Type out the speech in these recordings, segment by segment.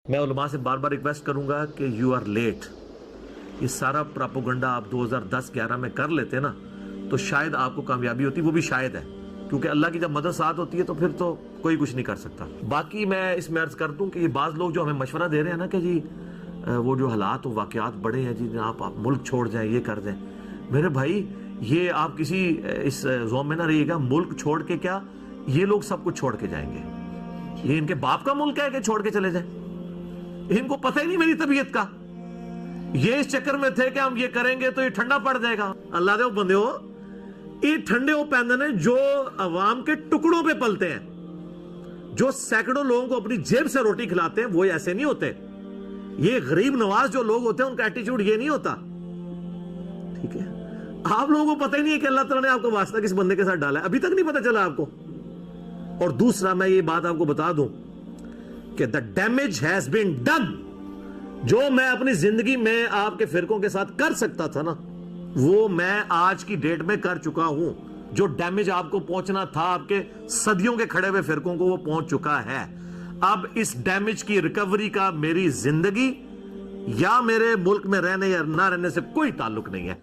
میں علماء سے بار بار ریکویسٹ کروں گا کہ یو آر لیٹ. یہ سارا پراپوگنڈا آپ 2010-11 میں کر لیتے نا تو شاید آپ کو کامیابی ہوتی، وہ بھی شاید ہے، کیونکہ اللہ کی جب مدد ساتھ ہوتی ہے تو پھر تو کوئی کچھ نہیں کر سکتا. باقی میں اس میں عرض کر دوں کہ یہ بعض لوگ جو ہمیں مشورہ دے رہے ہیں نا کہ جی وہ جو حالات و واقعات بڑے ہیں جی آپ ملک چھوڑ جائیں، یہ کر دیں. میرے بھائی یہ آپ کسی اس زوم میں نہ رہیے گا. ملک چھوڑ کے کیا، یہ لوگ سب کچھ چھوڑ کے جائیں گے. یہ ان کے باپ کا ملک ہے کہ چھوڑ کے چلے جائیں؟ ان کو پتہ ہی نہیں میری طبیعت کا. یہ اس چکر میں تھے کہ ہم یہ کریں گے تو یہ ٹھنڈا پڑ جائے گا. اللہ دے بندے ہو، یہ ٹھنڈے ہو پیندے نے جو عوام کے ٹکڑوں پہ پلتے ہیں، جو سینکڑوں لوگوں کو اپنی جیب سے روٹی کھلاتے ہیں، وہ ایسے نہیں ہوتے. یہ غریب نواز جو لوگ ہوتے ہیں ان کا ایٹیچیوڈ یہ نہیں ہوتا. ٹھیک ہے، آپ لوگوں کو پتہ ہی نہیں ہے کہ اللہ تعالیٰ نے آپ کو واسطہ کس بندے کے ساتھ ڈالا ہے، ابھی تک نہیں پتہ چلا آپ کو. اور دوسرا میں یہ بات آپ کو بتا دوں کہ the damage has been done. جو میں اپنی زندگی میں آپ کے فرقوں کے ساتھ کر سکتا تھا نا، وہ میں آج کی ڈیٹ میں کر چکا ہوں. جو ڈیمیج آپ کو پہنچنا تھا آپ کے صدیوں کے کھڑے ہوئے فرقوں کو، وہ پہنچ چکا ہے. اب اس ڈیمیج کی ریکوری کا میری زندگی یا میرے ملک میں رہنے یا نہ رہنے سے کوئی تعلق نہیں ہے.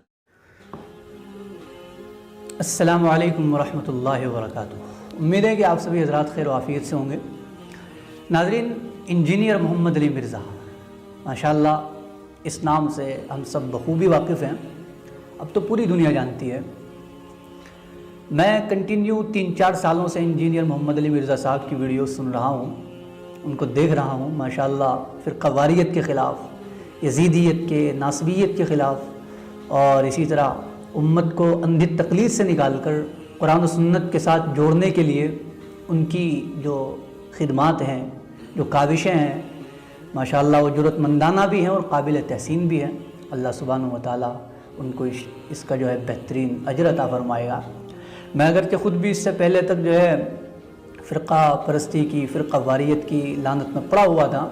السلام علیکم ورحمۃ اللہ وبرکاتہ. امید ہے کہ آپ سبھی حضرات خیر و عافیت سے ہوں گے. ناظرین، انجینئر محمد علی مرزا، ماشاءاللہ اس نام سے ہم سب بخوبی واقف ہیں، اب تو پوری دنیا جانتی ہے. میں کنٹینیو 3-4 سالوں سے انجینئر محمد علی مرزا صاحب کی ویڈیو سن رہا ہوں، ان کو دیکھ رہا ہوں. ماشاءاللہ فرقہ واریت کے خلاف، یزیدیت کے، ناصبیت کے خلاف، اور اسی طرح امت کو اندھی تقلید سے نکال کر قرآن و سنت کے ساتھ جوڑنے کے لیے ان کی جو خدمات ہیں، جو کاوشیں ہیں، ماشاءاللہ وہ جرأت مندانہ بھی ہیں اور قابل تحسین بھی ہیں. اللہ سبحانہ و تعالیٰ ان کو اس کا جو ہے بہترین اجر عطا فرمائے گا. میں اگرچہ خود بھی اس سے پہلے تک جو ہے فرقہ پرستی کی، فرقہ واریت کی لعنت میں پڑا ہوا تھا،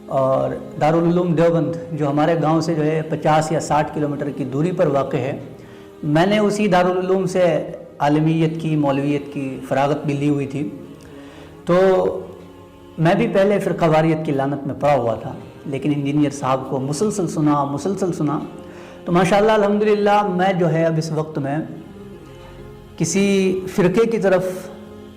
اور دارالعلوم دیوبند جو ہمارے گاؤں سے جو ہے 50 یا 60 کلومیٹر کی دوری پر واقع ہے، میں نے اسی دارالعلوم سے عالمیت کی، مولویت کی فراغت بھی لی ہوئی تھی. تو میں بھی پہلے فرقہ واریت کی لعنت میں پڑا ہوا تھا، لیکن انجینئر صاحب کو مسلسل سنا تو ماشاءاللہ الحمدللہ میں جو ہے اب اس وقت میں کسی فرقے کی طرف،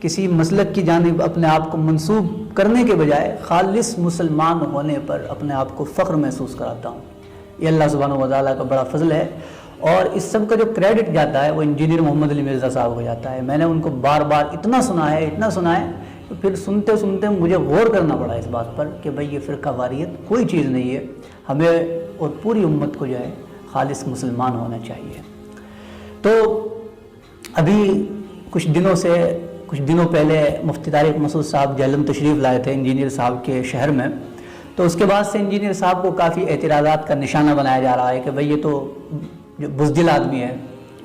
کسی مسلک کی جانب اپنے آپ کو منسوب کرنے کے بجائے خالص مسلمان ہونے پر اپنے آپ کو فخر محسوس کراتا ہوں. یہ اللہ سبحانہ و تعالیٰ کا بڑا فضل ہے، اور اس سب کا جو کریڈٹ جاتا ہے وہ انجینئر محمد علی مرزا صاحب کو جاتا ہے. میں نے ان کو بار بار اتنا سنا ہے تو پھر سنتے سنتے مجھے غور کرنا پڑا اس بات پر کہ بھئی یہ فرقہ واریت کوئی چیز نہیں ہے، ہمیں اور پوری امت کو جو ہے خالص مسلمان ہونا چاہیے. تو ابھی کچھ دنوں پہلے مفتی طارق مسعود صاحب جہلم تشریف لائے تھے انجینئر صاحب کے شہر میں. تو اس کے بعد سے انجینئر صاحب کو کافی اعتراضات کا نشانہ بنایا جا رہا ہے کہ بھئی یہ تو جو بزدل آدمی ہے،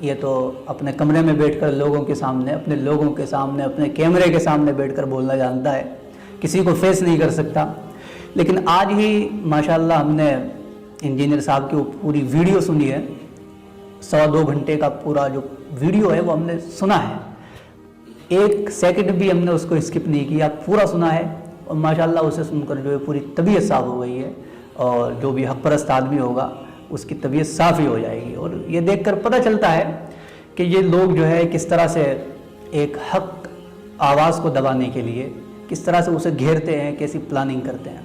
یہ تو اپنے کمرے میں بیٹھ کر لوگوں کے سامنے، اپنے لوگوں کے سامنے، اپنے کیمرے کے سامنے بیٹھ کر بولنا جانتا ہے، کسی کو فیس نہیں کر سکتا. لیکن آج ہی ماشاءاللہ ہم نے انجینئر صاحب کی وہ پوری ویڈیو سنی ہے، 2.25 گھنٹے کا پورا جو ویڈیو ہے وہ ہم نے سنا ہے. 1 سیکنڈ بھی ہم نے اس کو اسکپ نہیں کیا، پورا سنا ہے. اور ماشاءاللہ اسے سن کر جو ہے پوری طبیعت صاف ہو گئی ہے، اور جو بھی حق پرست آدمی ہوگا اس کی طبیعت صاف ہی ہو جائے گی. اور یہ دیکھ کر پتہ چلتا ہے کہ یہ لوگ جو ہے کس طرح سے ایک حق آواز کو دبانے کے لیے کس طرح سے اسے گھیرتے ہیں، کیسی پلاننگ کرتے ہیں.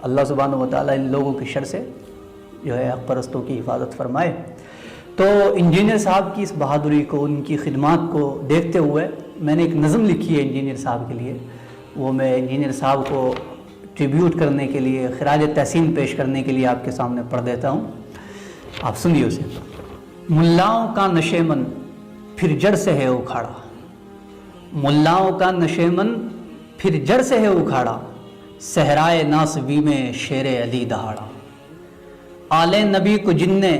اللہ سبحانہ و تعالیٰ ان لوگوں کی شر سے جو ہے حق پرستوں کی حفاظت فرمائے. تو انجینئر صاحب کی اس بہادری کو، ان کی خدمات کو دیکھتے ہوئے میں نے ایک نظم لکھی ہے انجینئر صاحب کے لیے. وہ میں انجینئر صاحب کو ٹریبیوٹ کرنے کے لیے، خراج تحسین پیش کرنے کے لیے آپ کے سامنے پڑھ دیتا ہوں، آپ سنیے اسے. ملاؤں کا نشیمن پھر جڑ سے ہے اکھاڑا، ملاؤں کا نشیمن پھر جڑ سے ہے اکھاڑا، صحرائے ناصبی میں شیر علی دہاڑا. آل نبی کو جن نے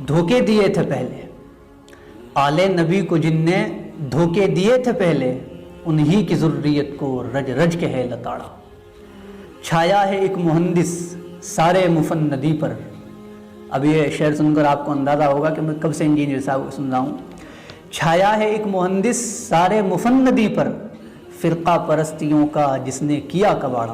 دھوکے دیے تھے پہلے، آل نبی کو جن نے دھوکے دیے تھے پہلے، انہی کی ذریت کو رج رج کے ہے لتاڑا. چھایا ہے ایک مہندس سارے مفندی پر. اب یہ شعر سن کر آپ کو اندازہ ہوگا کہ میں کب سے انجینئر صاحب کو سن رہا ہوں. چھایا ہے ایک مہندس سارے مفندی پر، فرقہ پرستیوں کا جس نے کیا کباڑا.